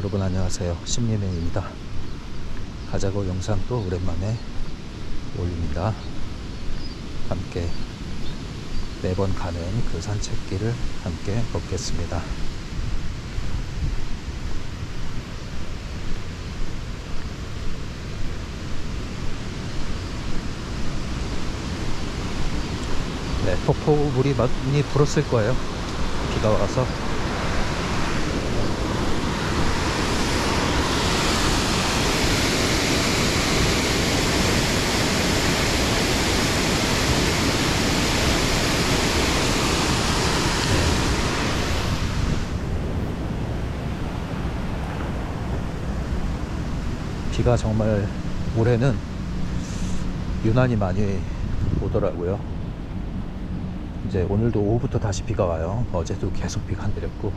여러분 안녕하세요. 심리맨입니다. 가자고 영상 또 오랜만에 올립니다. 함께 매번 가는 그 산책길을 함께 걷겠습니다. 네, 폭포물이 많이 불었을 거예요. 비가 와서. 비가 정말 올해는 유난히 많이 오더라고요. 이제 오늘도 오후부터 다시 비가 와요. 어제도 계속 비가 내렸고,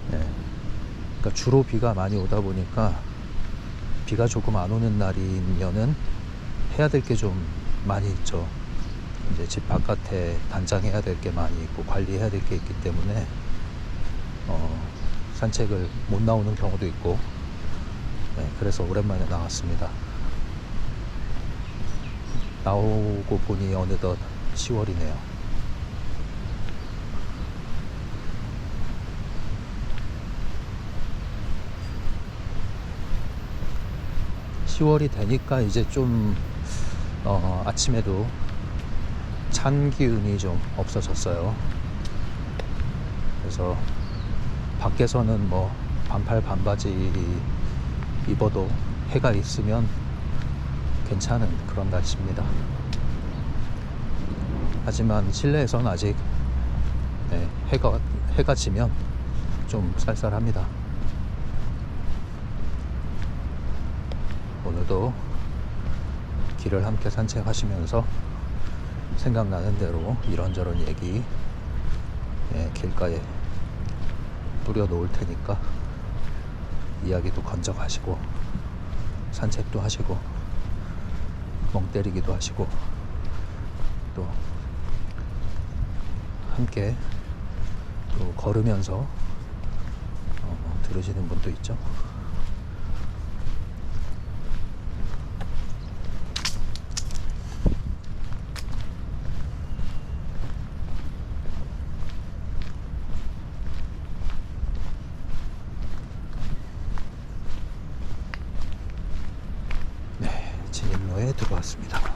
그러니까 주로 비가 많이 오다 보니까 비가 조금 안 오는 날이면은 해야 될 게 좀 많이 있죠. 이제 집 바깥에 단장해야 될 게 많이 있고 관리해야 될 게 있기 때문에 산책을 못 나오는 경우도 있고, 그래서 오랜만에 나왔습니다. 나오고 보니 어느덧 10월이네요. (10월이) 되니까 이제 좀 아침에도 찬 기운이 좀 없어졌어요. 그래서 밖에서는 뭐 반팔 반바지 입어도 해가 있으면 괜찮은 그런 날씨입니다. 하지만 실내에서는 아직 해가 지면 좀 쌀쌀합니다. 오늘도 길을 함께 산책하시면서 생각나는 대로 이런저런 얘기 길가에 뿌려 놓을 테니까 이야기도 건져 가시고 산책도 하시고 멍 때리기도 하시고 또 함께 또 걸으면서 들으시는 분도 있죠. 진입로에 들어왔습니다.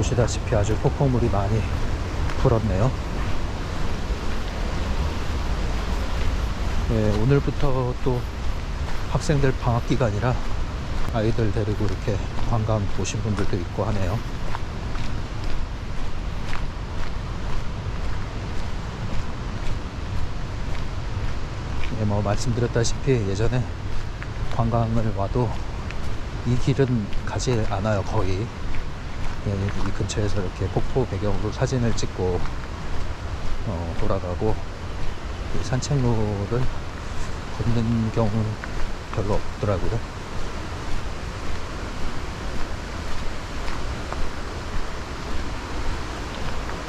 보시다시피 아주 폭포물이 많이 불었네요. 네, 오늘부터 또 학생들 방학 기간이라 아이들 데리고 이렇게 관광 오신 분들도 있고 하네요. 네, 뭐 말씀드렸다시피 예전에 관광을 와도 이 길은 가지 않아요. 거의 이 근처에서 이렇게 폭포 배경으로 사진을 찍고 돌아가고, 이 산책로를 걷는 경우는 별로 없더라고요.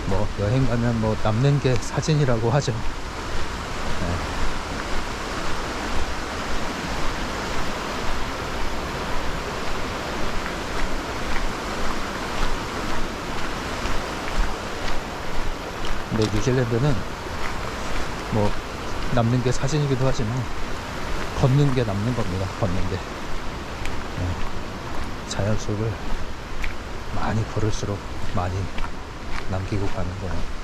뭐 여행 가면 뭐 남는 게 사진이라고 하죠. 네. 근데 뉴질랜드는 뭐 남는 게 사진이기도 하지만 걷는 게 남는 겁니다. 걷는 게. 네. 자연 속을 많이 걸을수록 많이 남기고 가는 거예요.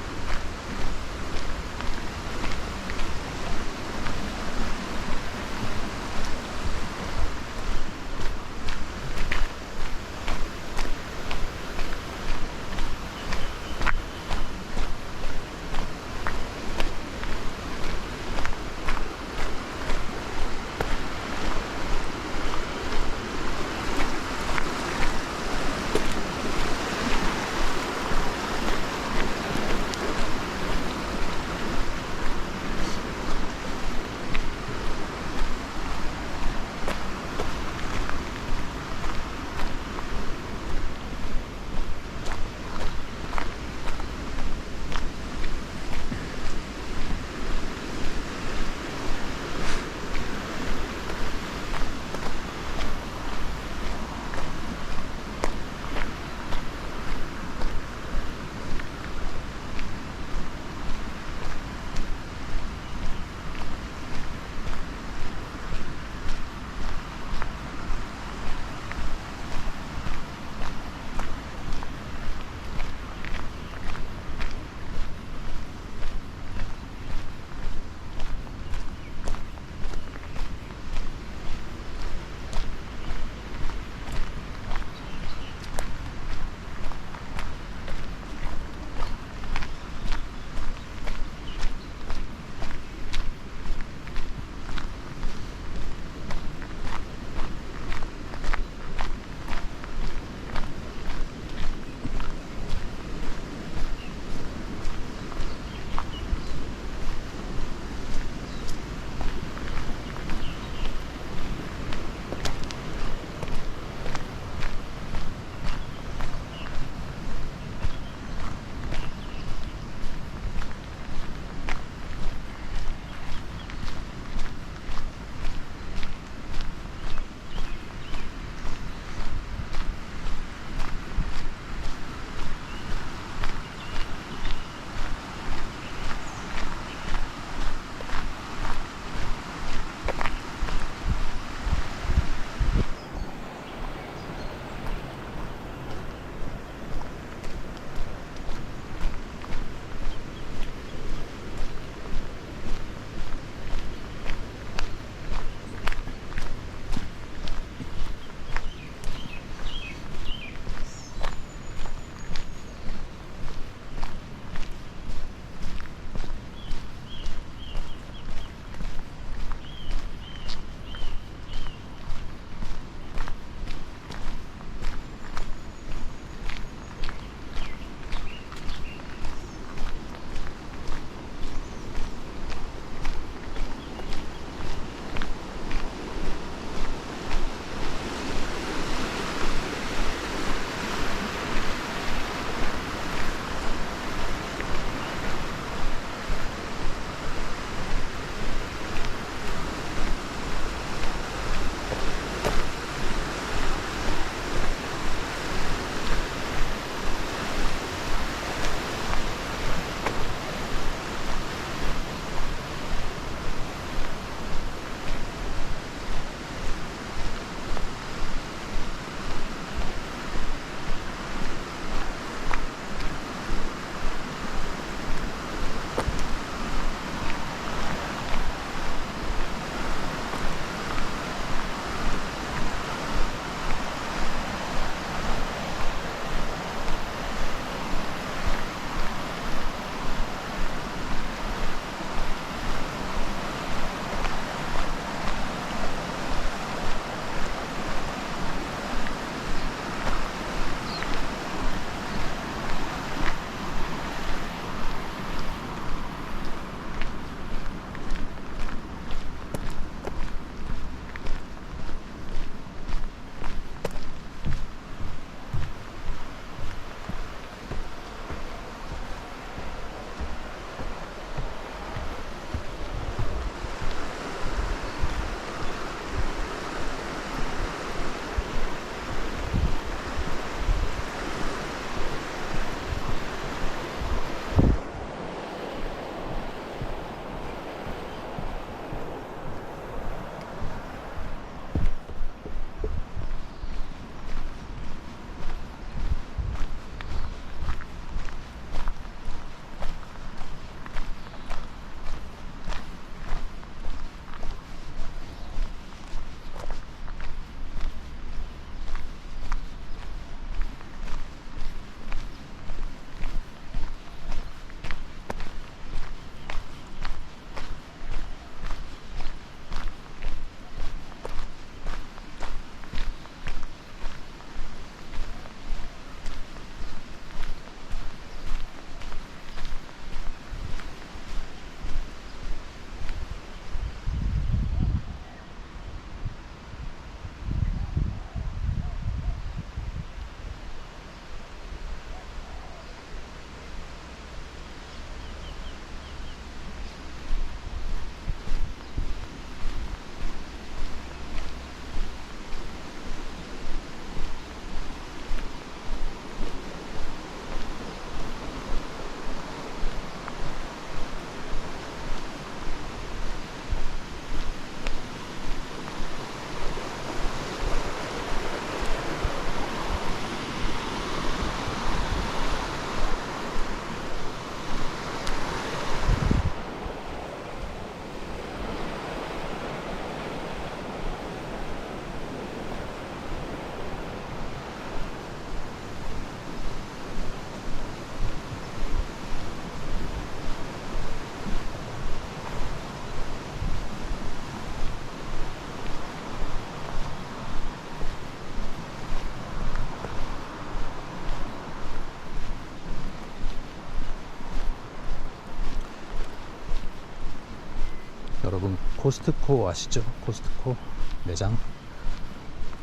코스트코 아시죠? 코스트코 매장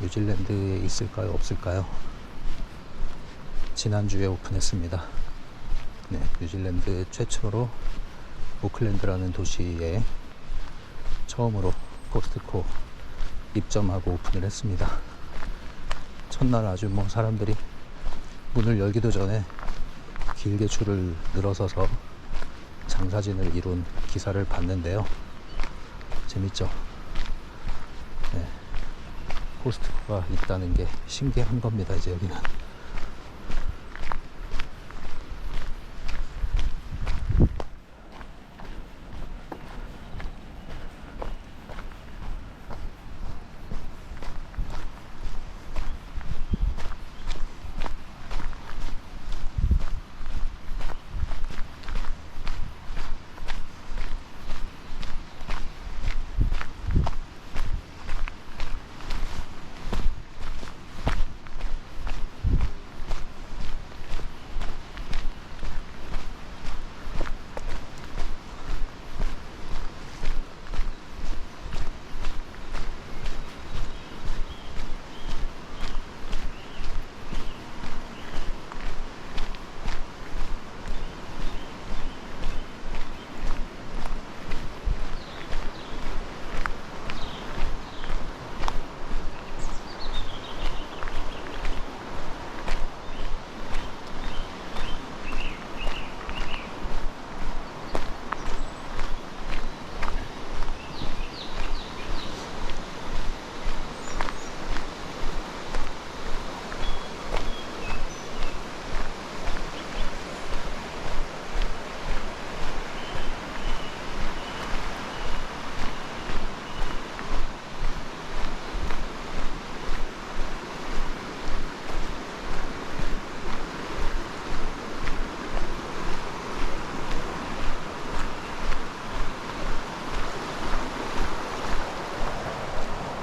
뉴질랜드에 있을까요? 없을까요? 지난주에 오픈했습니다. 네, 뉴질랜드 최초로 오클랜드라는 도시에 처음으로 코스트코 입점하고 오픈을 했습니다. 첫날 아주 뭐 사람들이 문을 열기도 전에 길게 줄을 늘어서서 장사진을 이룬 기사를 봤는데요. 재밌죠? 네, 코스트코가 있다는 게 신기한 겁니다. 이제 여기는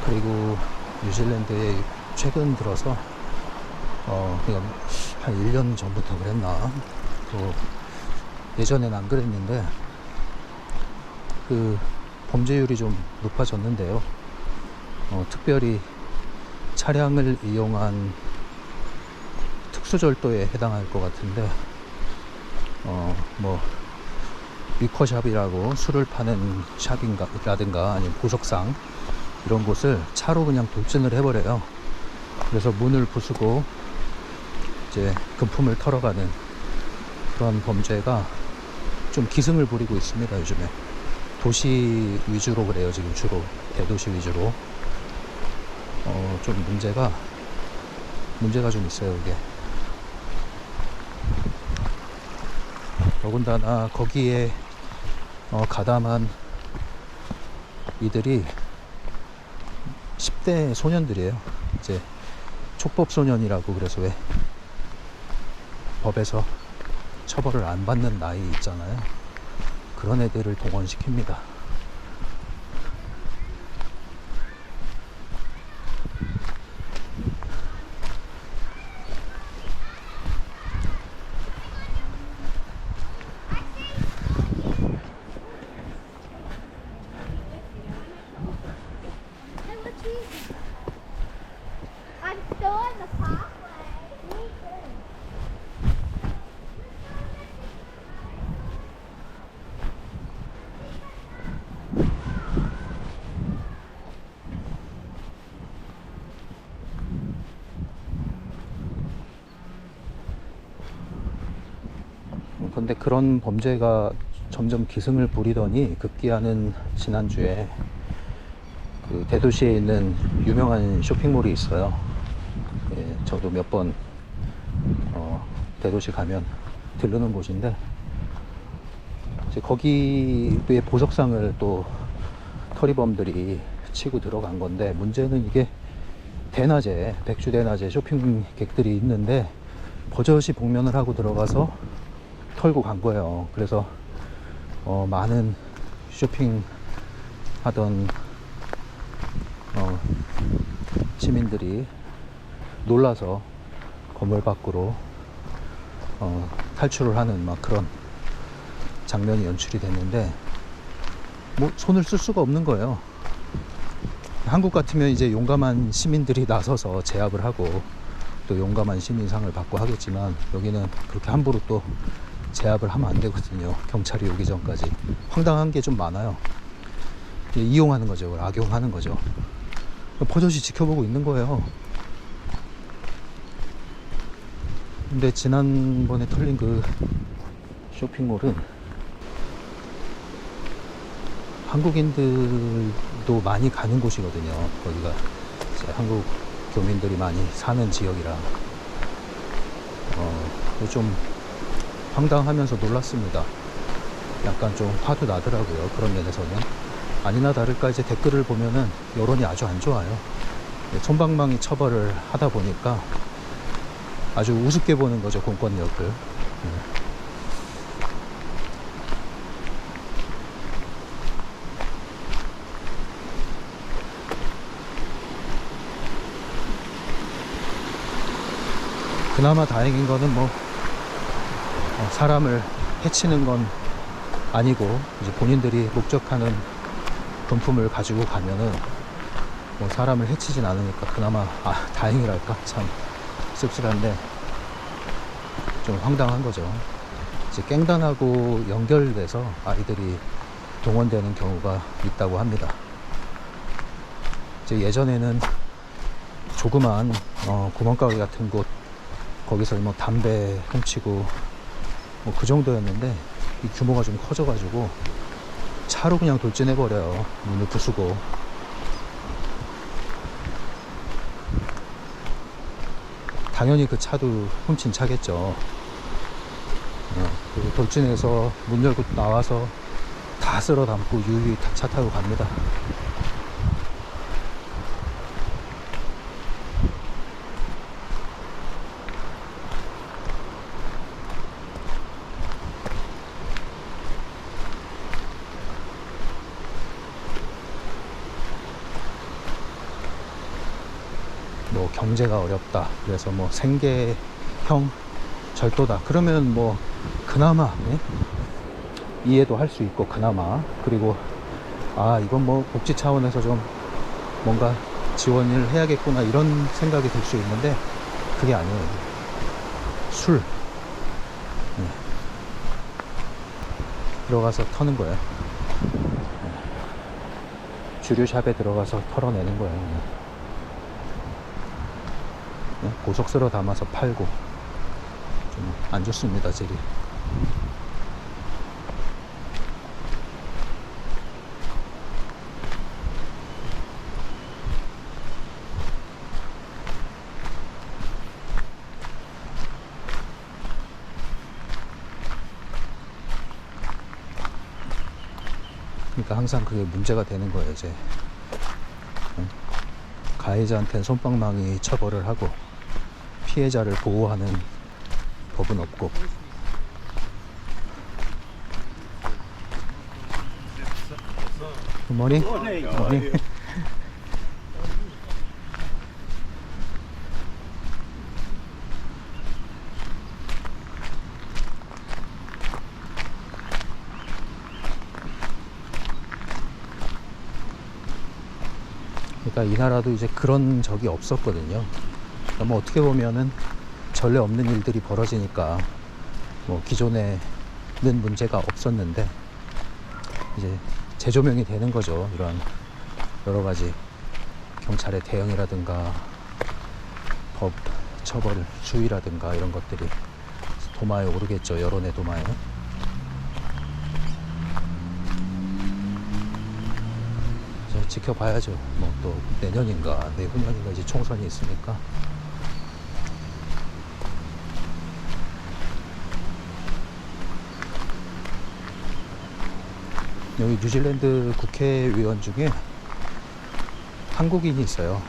그리고 뉴질랜드에 최근 들어서 그냥 한 1년 전부터 그랬나? 예전엔 안 그랬는데 그 범죄율이 좀 높아졌는데요. 특별히 차량을 이용한 특수절도에 해당할 것 같은데 뭐 리커샵이라고 술을 파는 샵이라든가 아니면 보석상 이런 곳을 차로 그냥 돌진을 해버려요. 그래서 문을 부수고 이제 금품을 털어가는 그런 범죄가 좀 기승을 부리고 있습니다. 요즘에 도시 위주로 그래요. 지금 주로 대도시 위주로 좀 문제가 좀 있어요. 이게 더군다나 거기에 가담한 이들이 10대 소년들이에요. 이제 촉법 소년이라고, 그래서 왜 법에서 처벌을 안 받는 나이 있잖아요. 그런 애들을 동원시킵니다. I'm still in the pathway. 근데 그런 범죄가 점점 기승을 부리더니 급기야는 지난주에 그 대도시에 있는 유명한 쇼핑몰이 있어요. 예, 저도 몇 번 대도시 가면 들르는 곳인데 이제 거기에 보석상을 또 터리범들이 치고 들어간 건데, 문제는 이게 대낮에, 백주 대낮에 쇼핑객들이 있는데 버젓이 복면을 하고 들어가서 털고 간 거예요. 그래서 많은 쇼핑하던 시민들이 놀라서 건물 밖으로 탈출을 하는 막 그런 장면이 연출이 됐는데, 뭐 손을 쓸 수가 없는 거예요. 한국 같으면 이제 용감한 시민들이 나서서 제압을 하고 또 용감한 시민상을 받고 하겠지만 여기는 그렇게 함부로 또 제압을 하면 안 되거든요. 경찰이 오기 전까지. 황당한 게 좀 많아요. 이용하는 거죠. 악용하는 거죠. 버젓이 지켜보고 있는 거예요. 근데 지난번에 털린 그 쇼핑몰은 한국인들도 많이 가는 곳이거든요. 거기가 이제 한국 교민들이 많이 사는 지역이라 좀 황당하면서 놀랐습니다. 약간 좀 화도 나더라고요. 그런 면에서는. 아니나 다를까 이제 댓글을 보면은 여론이 아주 안 좋아요. 솜방망이 처벌을 하다 보니까 아주 우습게 보는 거죠, 공권력을. 그나마 다행인 거는 뭐 사람을 해치는 건 아니고 이제 본인들이 목적하는 금품을 가지고 가면은 뭐 사람을 해치진 않으니까 그나마 다행이랄까. 참 씁쓸한데 좀 황당한 거죠. 이제 깽단하고 연결돼서 아이들이 동원되는 경우가 있다고 합니다. 이제 예전에는 조그만 구멍가게 같은 곳 거기서 뭐 담배 훔치고 뭐 그 정도였는데 이 규모가 좀 커져가지고 차로 그냥 돌진해버려요. 문을 부수고. 당연히 그 차도 훔친 차겠죠. 그리고 돌진해서 문 열고 나와서 다 쓸어 담고 유유히 차 타고 갑니다. 뭐 경제가 어렵다. 그래서 뭐 생계형 절도다. 그러면 뭐 그나마 이해도 할 수 있고 그나마. 그리고 이건 뭐 복지 차원에서 좀 뭔가 지원을 해야겠구나 이런 생각이 들 수 있는데 그게 아니에요. 술 들어가서 터는 거예요. 주류샵에 들어가서 털어내는 거예요. 그냥. 고속스러 담아서 팔고 좀 안 좋습니다, 질이. 그러니까 항상 그게 문제가 되는 거예요. 이제 가해자한테는 솜방망이 처벌을 하고 피해자를 보호하는 법은 없고. 굿모닝. 굿모닝. 그러니까 이 나라도 이제 그런 적이 없었거든요. 그러니까 뭐 어떻게 보면은 전례 없는 일들이 벌어지니까 뭐 기존에는 문제가 없었는데 이제 재조명이 되는 거죠. 이런 여러 가지 경찰의 대응이라든가 법 처벌 주의라든가 이런 것들이 도마에 오르겠죠. 여론의 도마에. 지켜봐야죠. 뭐 또 내년인가 내후년인가 이제 총선이 있으니까. 여기 뉴질랜드 국회의원 중에 한국인이 있어요.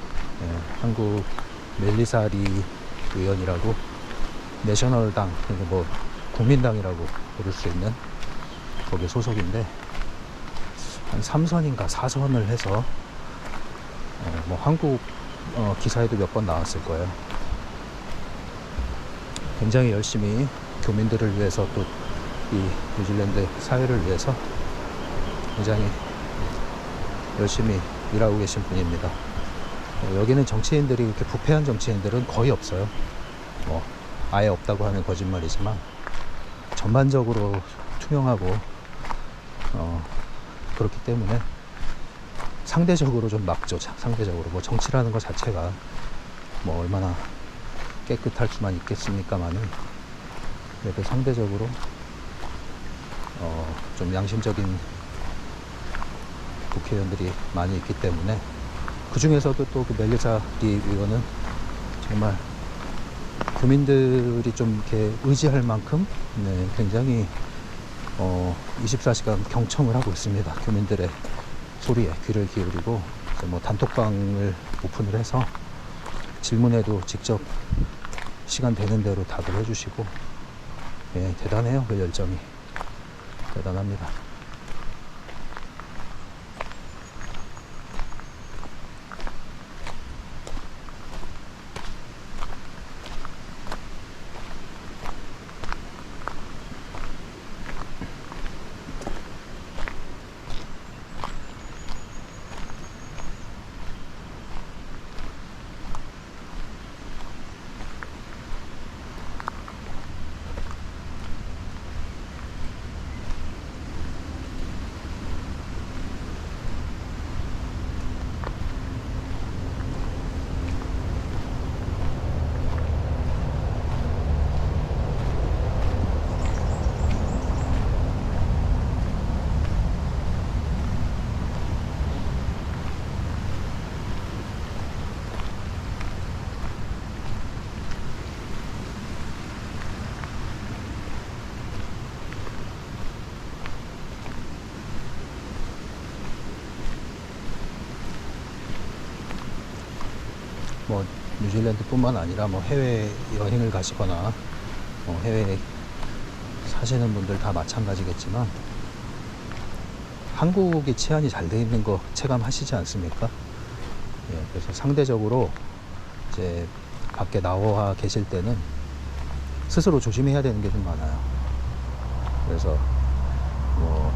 한국 멜리사리 의원이라고, 내셔널당, 그러니까 뭐 국민당이라고 부를 수 있는 거기 소속인데 한 3선인가 4선을 해서 뭐 한국 기사에도 몇 번 나왔을 거예요. 굉장히 열심히 교민들을 위해서 또 이 뉴질랜드 사회를 위해서 굉장히 열심히 일하고 계신 분입니다. 여기는 정치인들이 이렇게 부패한 정치인들은 거의 없어요. 뭐 아예 없다고 하면 거짓말이지만 전반적으로 투명하고 그렇기 때문에 상대적으로 좀 막죠. 상대적으로 뭐 정치라는 것 자체가 뭐 얼마나 깨끗할 수만 있겠습니까만은 그래도 상대적으로 좀 양심적인 국회의원들이 많이 있기 때문에 그 중에서도 또 그 멜리사 리 의원은 정말 교민들이 좀 이렇게 의지할 만큼 네, 굉장히 24시간 경청을 하고 있습니다. 교민들의 소리에 귀를 기울이고 뭐 단톡방을 오픈을 해서 질문에도 직접 시간 되는 대로 답을 해주시고 예, 대단해요. 그 열정이 대단합니다. 뭐 뉴질랜드뿐만 아니라 뭐 해외 여행을 가시거나 해외에 사시는 분들 다 마찬가지겠지만 한국이 치안이 잘 돼 있는 거 체감하시지 않습니까? 예, 그래서 상대적으로 이제 밖에 나와 계실 때는 스스로 조심해야 되는 게 좀 많아요. 그래서 뭐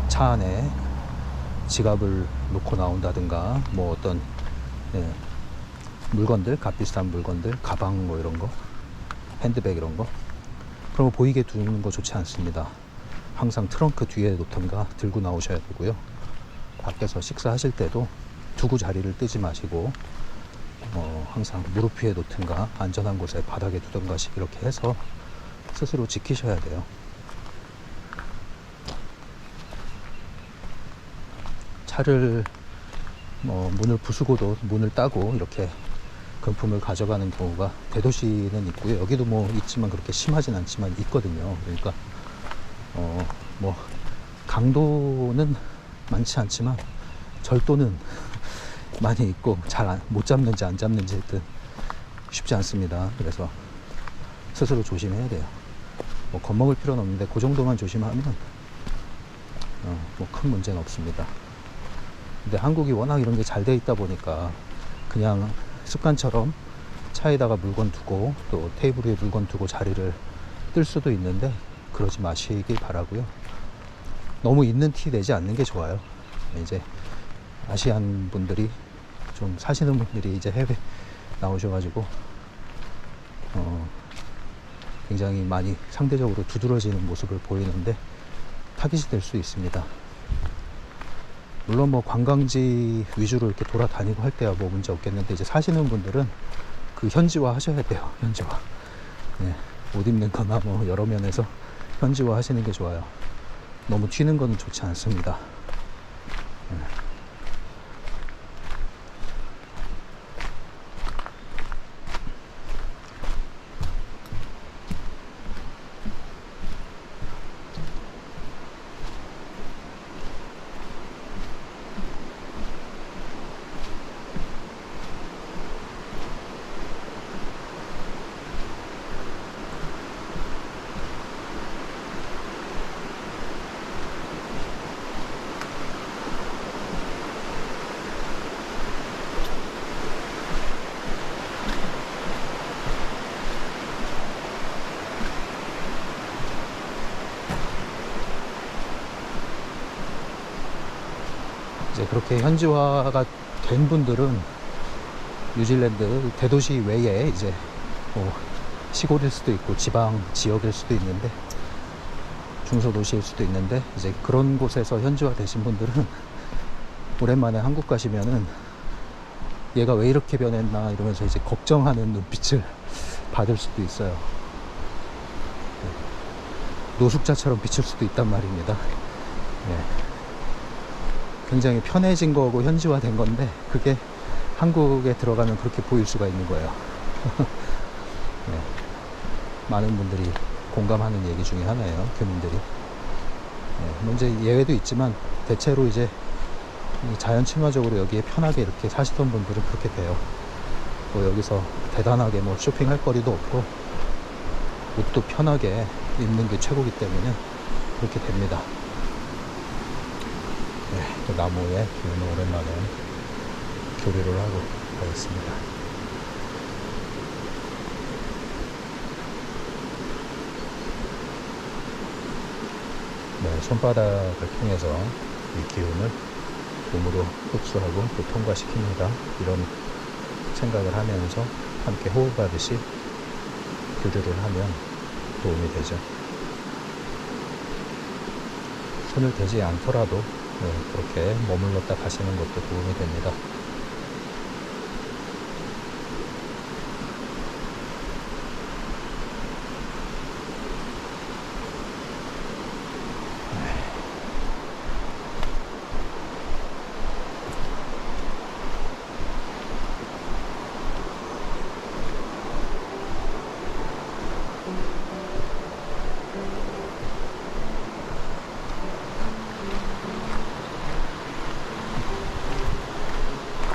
차 안에 지갑을 놓고 나온다든가 뭐 어떤 예, 물건들, 값 비싼 물건들, 가방 뭐 이런 거, 핸드백 이런 거 그런 거 보이게 두는 거 좋지 않습니다. 항상 트렁크 뒤에 놓던가 들고 나오셔야 되고요. 밖에서 식사하실 때도 두고 자리를 뜨지 마시고 항상 무릎 위에 놓든가 안전한 곳에 바닥에 두던가씩 이렇게 해서 스스로 지키셔야 돼요. 차를 문을 부수고도 문을 따고 이렇게 금품을 가져가는 경우가 대도시는 있고요. 여기도 뭐 있지만 그렇게 심하진 않지만 있거든요. 그러니까 뭐 강도는 많지 않지만 절도는 많이 있고 잘 못 잡는지 안 잡는지 하여튼 쉽지 않습니다. 그래서 스스로 조심해야 돼요. 뭐 겁먹을 필요는 없는데 그 정도만 조심하면 뭐 큰 문제는 없습니다. 근데 한국이 워낙 이런 게 잘 돼 있다 보니까 그냥 습관처럼 차에다가 물건 두고 또 테이블 위에 물건 두고 자리를 뜰 수도 있는데 그러지 마시길 바라고요. 너무 있는 티 내지 않는 게 좋아요. 이제 아시안 분들이 좀 사시는 분들이 이제 해외 나오셔가지고 굉장히 많이 상대적으로 두드러지는 모습을 보이는데 타깃이 될 수 있습니다. 물론 뭐 관광지 위주로 이렇게 돌아다니고 할 때야 뭐 문제 없겠는데 이제 사시는 분들은 그 현지화 하셔야 돼요. 현지화. 네, 옷 입는 거나 뭐 여러 면에서 현지화 하시는 게 좋아요. 너무 튀는 거는 좋지 않습니다. 네. 그렇게 현지화가 된 분들은 뉴질랜드 대도시 외에 이제 뭐 시골일 수도 있고 지방 지역일 수도 있는데 중소도시일 수도 있는데 이제 그런 곳에서 현지화 되신 분들은 오랜만에 한국 가시면은 얘가 왜 이렇게 변했나 이러면서 이제 걱정하는 눈빛을 받을 수도 있어요. 노숙자처럼 비칠 수도 있단 말입니다. 네. 굉장히 편해진 거고 현지화된 건데 그게 한국에 들어가면 그렇게 보일 수가 있는 거예요. 네. 많은 분들이 공감하는 얘기 중에 하나예요. 교민들이. 네. 문제 예외도 있지만 대체로 이제 자연 친화적으로 여기에 편하게 이렇게 사시던 분들은 그렇게 돼요. 뭐 여기서 대단하게 뭐 쇼핑할 거리도 없고 옷도 편하게 입는 게 최고기 때문에 그렇게 됩니다. 네, 또 나무에 오늘 오랜만에 교류를 하고 가겠습니다. 네, 손바닥을 통해서 이 기운을 몸으로 흡수하고 또 통과시킵니다. 이런 생각을 하면서 함께 호흡하듯이 교류를 하면 도움이 되죠. 손을 대지 않더라도 그렇게 머물렀다 가시는 것도 도움이 됩니다.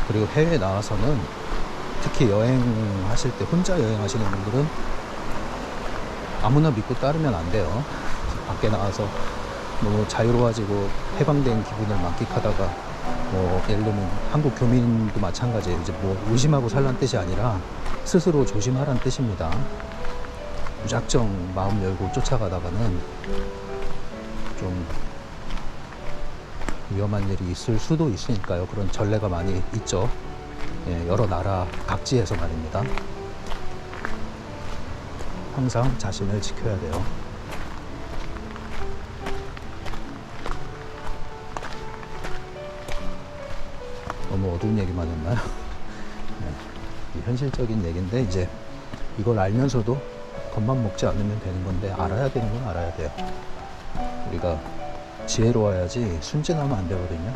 그리고 해외에 나와서는 특히 여행하실 때 혼자 여행하시는 분들은 아무나 믿고 따르면 안 돼요. 밖에 나와서 너무 자유로워지고 해방된 기분을 만끽하다가 뭐 예를 들면 한국 교민도 마찬가지예요. 이제 뭐 의심하고 살란 뜻이 아니라 스스로 조심하란 뜻입니다. 무작정 마음 열고 쫓아가다가는 좀 위험한 일이 있을 수도 있으니까요. 그런 전례가 많이 있죠. 예, 여러 나라 각지에서 말입니다. 항상 자신을 지켜야 돼요. 너무 어두운 얘기만 했나요? 네, 현실적인 얘기인데 이제 이걸 알면서도 겁만 먹지 않으면 되는 건데 알아야 되는 건 알아야 돼요. 우리가 지혜로워야지 순진하면 안 되거든요.